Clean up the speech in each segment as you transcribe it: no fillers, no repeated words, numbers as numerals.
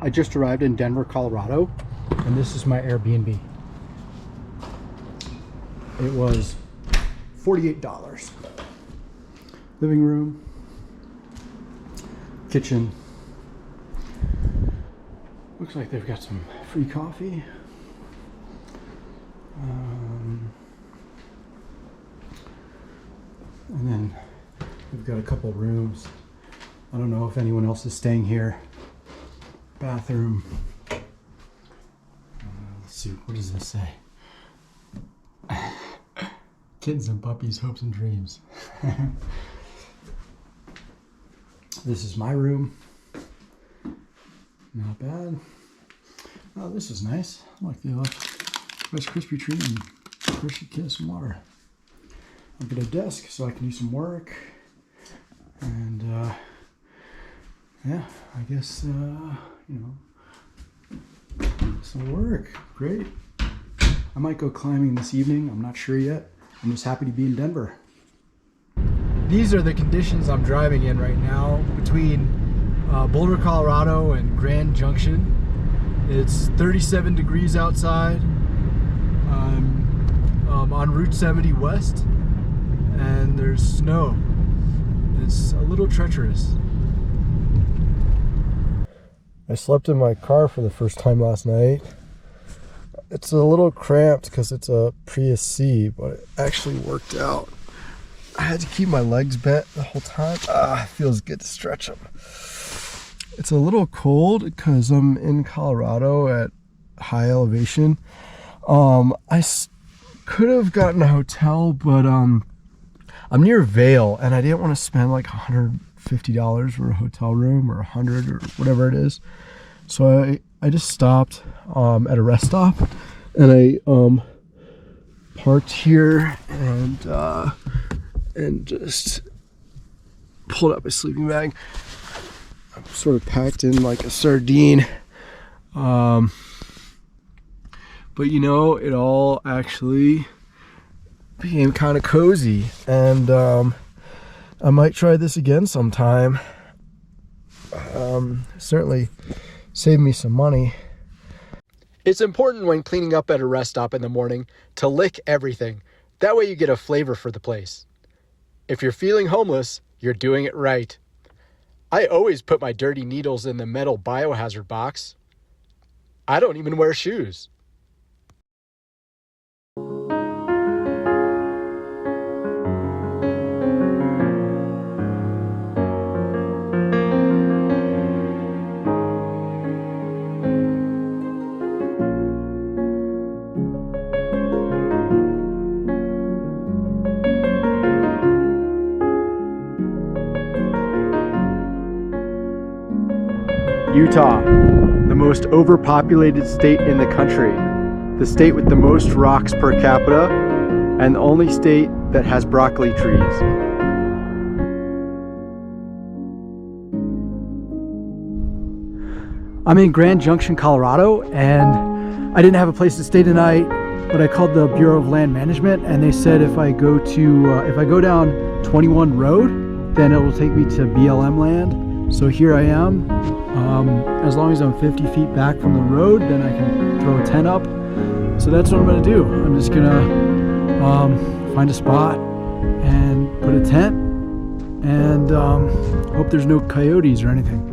I just arrived in Denver, Colorado, and this is my Airbnb. It was $48. Living room, kitchen. Looks like they've got some free coffee. And then we've got a couple rooms. I don't know if anyone else is staying here. Bathroom. Let's see, what does this say? Kittens and puppies, hopes and dreams. This is my room. Not bad. Oh, this is nice. I like the Rice Krispie treat and Hershey Kiss and water. I've got a desk so I can do some work. And yeah, I guess some work. Great. I might go climbing this evening. I'm not sure yet. I'm just happy to be in Denver. These are the conditions I'm driving in right now between Boulder, Colorado and Grand Junction. It's 37 degrees outside. I'm on Route 70 West and there's snow. It's a little treacherous. I slept in my car for the first time last night. It's a little cramped because it's a Prius C, but it actually worked out. I had to keep my legs bent the whole time. It feels good to stretch them. It's a little cold because I'm in Colorado at high elevation. I could have gotten a hotel, but I'm near Vail and I didn't want to spend like $150 for a hotel room or $100 or whatever it is. So I just stopped at a rest stop and I parked here and just pulled up a sleeping bag. I'm sort of packed in like a sardine. But you know, it all actually became kind of cozy, and I might try this again sometime. Certainly save me some money. It's important when cleaning up at a rest stop in the morning to lick everything. That way you get a flavor for the place. If you're feeling homeless, you're doing it right. I always put my dirty needles in the metal biohazard box. I don't even wear shoes. Utah, the most overpopulated state in the country, the state with the most rocks per capita, and the only state that has broccoli trees. I'm in Grand Junction, Colorado, and I didn't have a place to stay tonight, but I called the Bureau of Land Management, and they said if I go down 21 Road, then it will take me to BLM land. So here I am. As long as I'm 50 feet back from the road, then I can throw a tent up. So that's what I'm gonna do. I'm just gonna find a spot and put a tent and hope there's no coyotes or anything.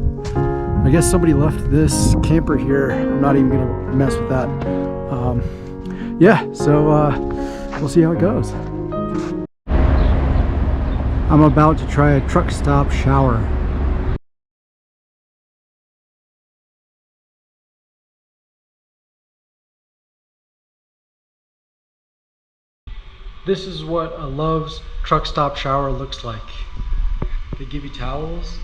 I guess somebody left this camper here. I'm not even gonna mess with that. Yeah, so we'll see how it goes. I'm about to try a truck stop shower. This is what a Love's truck stop shower looks like. They give you towels.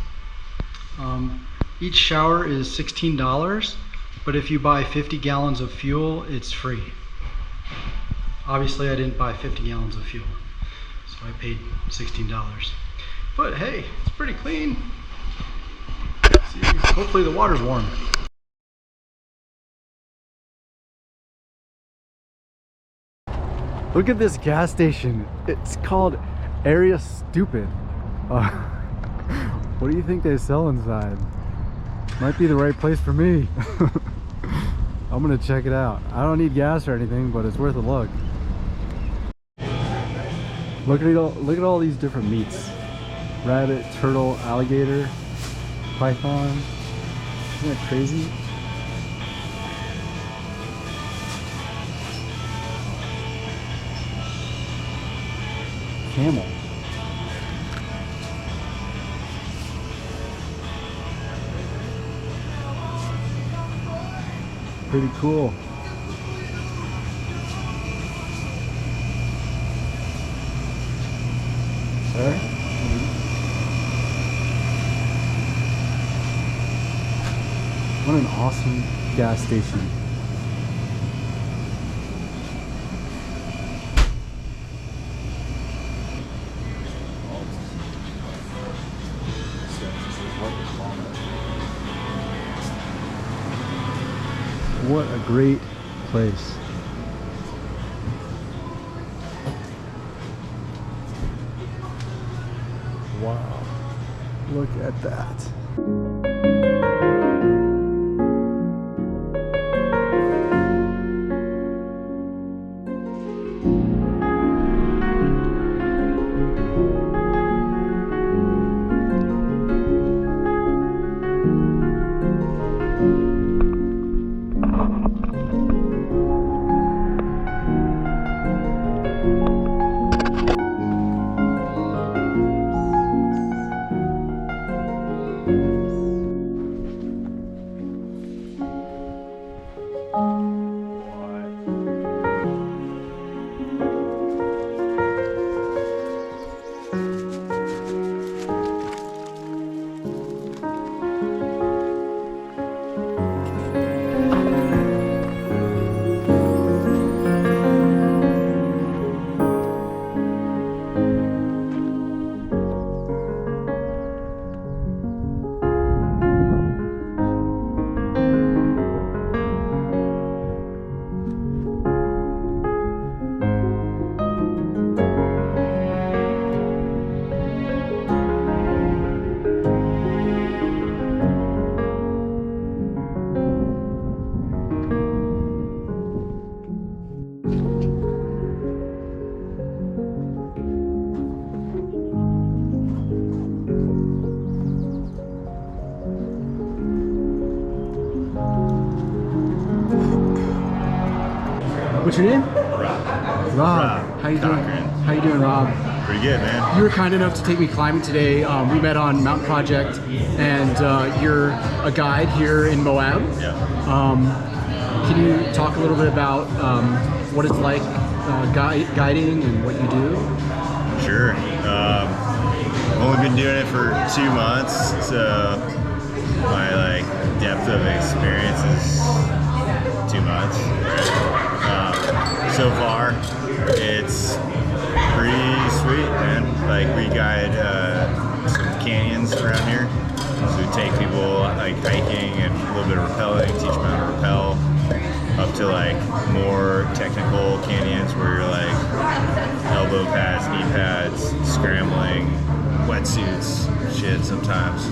Each shower is $16, but if you buy 50 gallons of fuel, it's free. Obviously, I didn't buy 50 gallons of fuel, so I paid $16. But hey, it's pretty clean. See, hopefully the water's warm. Look at this gas station. It's called Area Stupid. What do you think they sell inside? Might be the right place for me. I'm gonna check it out. I don't need gas or anything, but it's worth a look. Look at all these different meats. Rabbit, turtle, alligator, python. Isn't that crazy? Camel. Pretty cool. There. What an awesome gas station. What a great place. Wow, look at that. What's your name? Rob. Rob. How you doing? How you doing, Rob? Pretty good, man. You were kind enough to take me climbing today. We met on Mountain Project, and you're a guide here in Moab. Yeah. Can you talk a little bit about what it's like guiding and what you do? Sure. I've only been doing it for 2 months, so my depth of experience is 2 months. So far, it's pretty sweet, man. We guide some canyons around here. So we take people hiking and a little bit of rappelling, teach them how to rappel, up to more technical canyons where you're elbow pads, knee pads, scrambling, wetsuits, shit sometimes.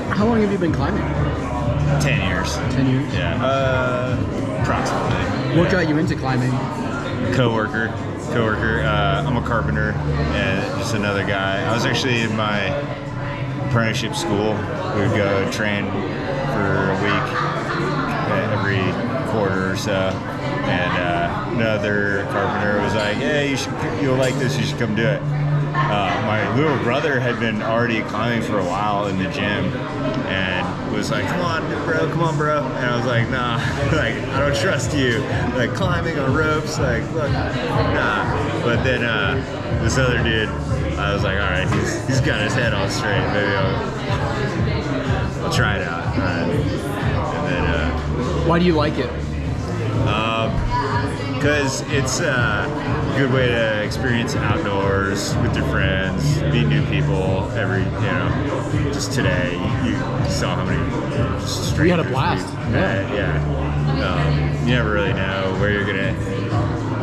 How long have you been climbing? 10 years. 10 years? Yeah, approximately. What got you into climbing? Coworker. I'm a carpenter and just another guy. I was actually in my apprenticeship school. We would go train for a week every quarter or so. And another carpenter was like, "Hey, you'll like this. You should come do it." My little brother had been already climbing for a while in the gym and was like, come on bro, and I was like, nah, I don't trust you, climbing on ropes, look, nah. But then this other dude, I was like, all right, he's got his head on straight, maybe I'll try it out. And then why do you like it? Because it's a good way to experience outdoors with your friends, meet new people. Just today, you saw how many strangers we had a blast. Yeah. You never really know where you're gonna.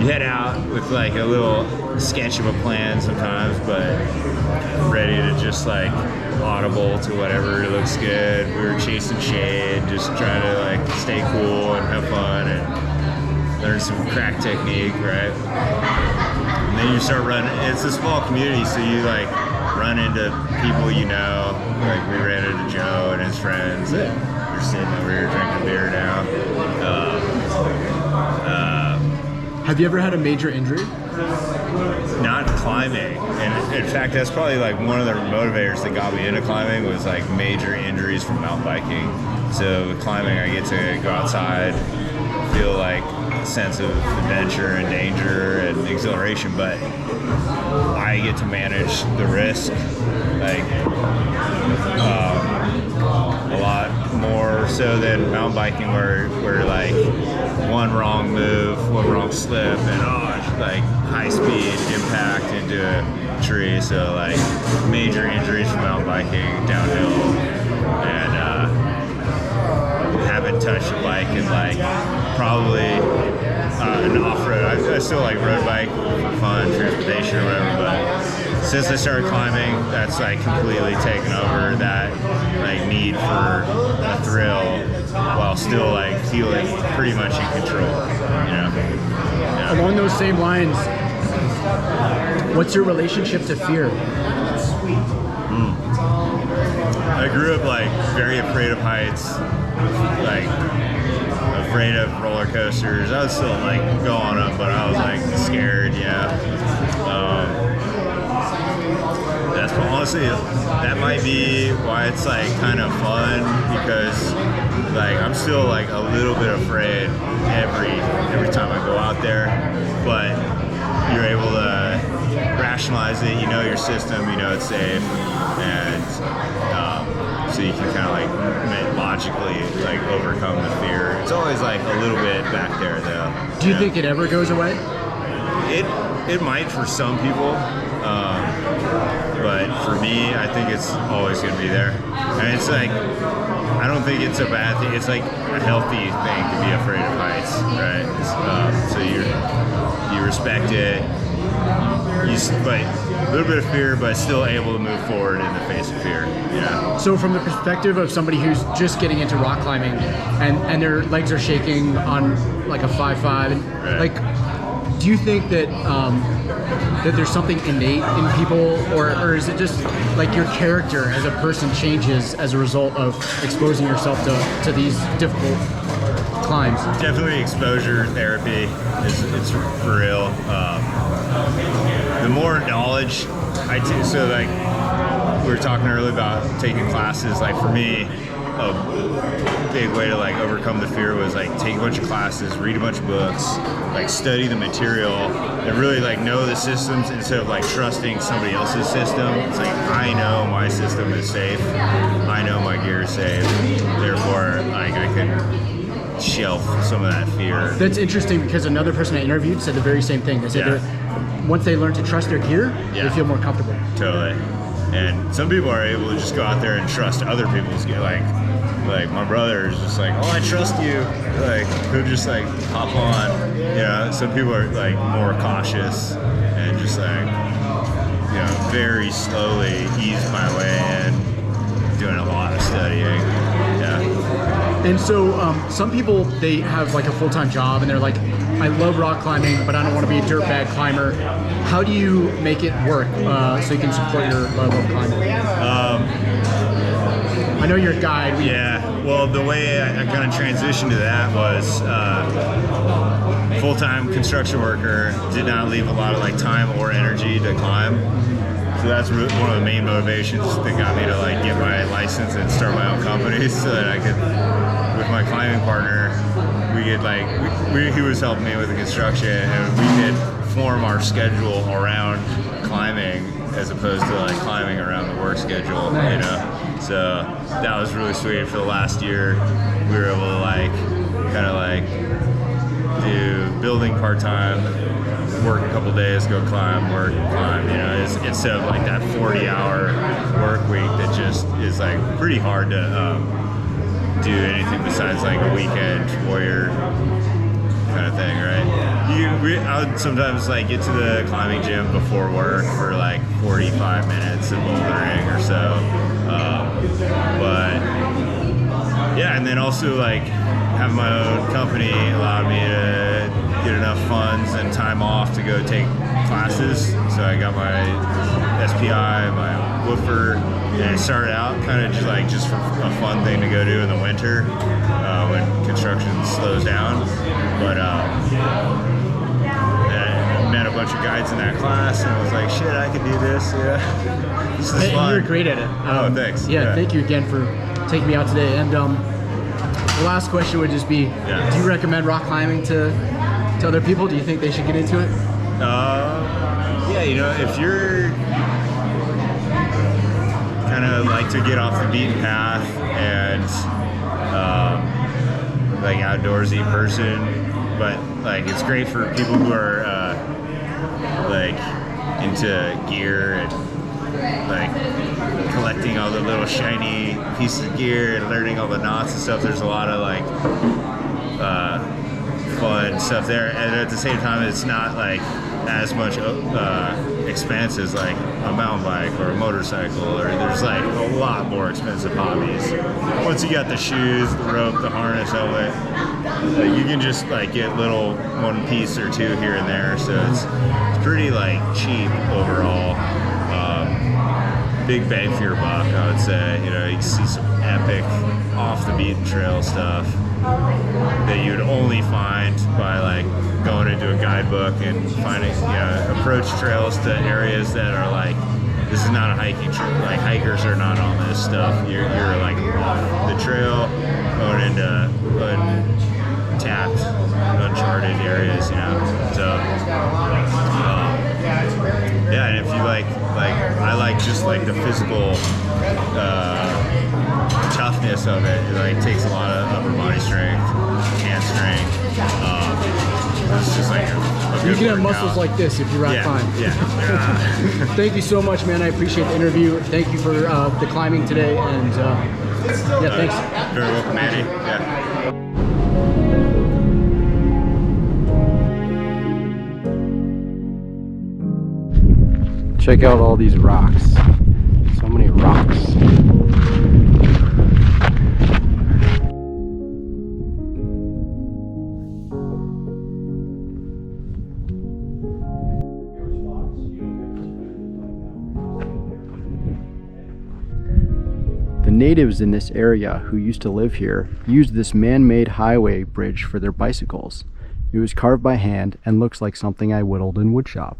You head out with a little sketch of a plan sometimes, but ready to just audible to whatever looks good. We were chasing shade, just trying to like stay cool and have fun and learn some crack technique, right? And then you start running. It's a small community, so you like run into people you know. Like we ran into Joe and his friends. And we're sitting over here drinking beer now. Have you ever had a major injury? Not climbing, and in fact that's probably like one of the motivators that got me into climbing was like major injuries from mountain biking. So with climbing I get to go outside, feel like a sense of adventure and danger and exhilaration, but I get to manage the risk like a lot more so than mountain biking where like one wrong move, one wrong slip, and like high speed impact into a tree. So like major injuries from mountain biking downhill, and haven't touched a bike in like probably an off-road. I still like road bike for fun, transportation or whatever, but since I started climbing, that's like completely taken over that like need for a thrill while still like feeling pretty much in control, you know? Yeah. Along those same lines, what's your relationship to fear? I grew up like very afraid of heights, like afraid of roller coasters. I would still like go on them, but I was like scared, yeah. That's honestly, that might be why it's like kind of fun, because like I'm still like a little bit afraid every time I go out there, but you're able to rationalize it. You know your system, you know it's safe, and so you can kind of like logically like overcome the fear. It's always like a little bit back there though. Do you think it ever goes away? It might for some people, but for me, I think it's always going to be there. And it's like, I don't think it's a bad thing. It's like a healthy thing to be afraid of heights, right? So you respect it, but a little bit of fear, but still able to move forward in the face of fear. Yeah. So from the perspective of somebody who's just getting into rock climbing and their legs are shaking on like a 5.5, Right. like, do you think that that there's something innate in people, or is it just like your character as a person changes as a result of exposing yourself to these difficult climbs? Definitely exposure therapy it's for real. The more knowledge so like we were talking earlier about taking classes, like for me, a big way to like overcome the fear was like take a bunch of classes, read a bunch of books, like study the material, and really like know the systems instead of like trusting somebody else's system. It's like, I know my system is safe, I know my gear is safe, therefore like I can shelf some of that fear. That's interesting, because another person I interviewed said the very same thing. They said that once they learn to trust their gear, they feel more comfortable. Totally. And some people are able to just go out there and trust other people's gear. Like my brother is just like, oh, I trust you. Like he'll just like hop on. You know, some people are like more cautious and just like, you know, very slowly ease my way in, doing a lot of studying. Yeah. And so some people, they have like a full-time job and they're like, I love rock climbing, but I don't want to be a dirtbag climber. How do you make it work so you can support your love of climbing? I know you're a guide. Yeah, well, the way I kind of transitioned to that was full-time construction worker, did not leave a lot of like time or energy to climb. So that's one of the main motivations that got me to like get my license and start my own company, so that I could, with my climbing partner, we could like, he was helping me with the construction, and we could form our schedule around climbing as opposed to like climbing around the work schedule, you know? So that was really sweet. For the last year, we were able to like, kind of like do building part-time, work a couple days, go climb, work, climb, you know, instead of like that 40-hour work week that just is like pretty hard to do anything besides like a weekend warrior kind of thing, right? I would sometimes like get to the climbing gym before work for like 45 minutes of bouldering or so. But yeah, and then also like having my own company allowed me to get enough funds and time off to go take classes. So I got my SPI, my woofer, and it started out kind of just for a fun thing to go do in the winter when construction slows down. But I met a bunch of guides in that class, and I was like, shit, I could do this. Yeah, this is fun. You're great at it. Oh, thanks. Yeah, thank you again for taking me out today. And the last question would just be, do you recommend rock climbing to other people? Do you think they should get into it? Yeah, you know, if you're kind of like to get off the beaten path and like outdoorsy person, but like it's great for people who are like into gear and like collecting all the little shiny pieces of gear and learning all the knots and stuff. There's a lot of like fun stuff there, and at the same time it's not like as much expense as like a mountain bike or a motorcycle, or there's like a lot more expensive hobbies. Once you got the shoes, the rope, the harness, helmet, you can just like get little one piece or two here and there, so it's pretty like cheap overall. Big bang for your buck, I would say. You know, you can see some epic off the beaten trail stuff that you would only find by like going into a guidebook and finding, you know, approach trails to areas that are like, this is not a hiking trail. Like hikers are not on this stuff. You're like off the trail, going into untapped, uncharted areas, you know. So yeah, and if you like I like just like the physical toughness of it. It like takes a lot of upper body strength, hand strength. It's just like a You good can have workout. muscles like this if you rock climb. Yeah. Thank you so much, man. I appreciate the interview. Thank you for the climbing today, and yeah, thanks. Very welcome, Andy. Yeah. Check out all these rocks. So many rocks. The natives in this area who used to live here used this man-made highway bridge for their bicycles. It was carved by hand and looks like something I whittled in woodshop.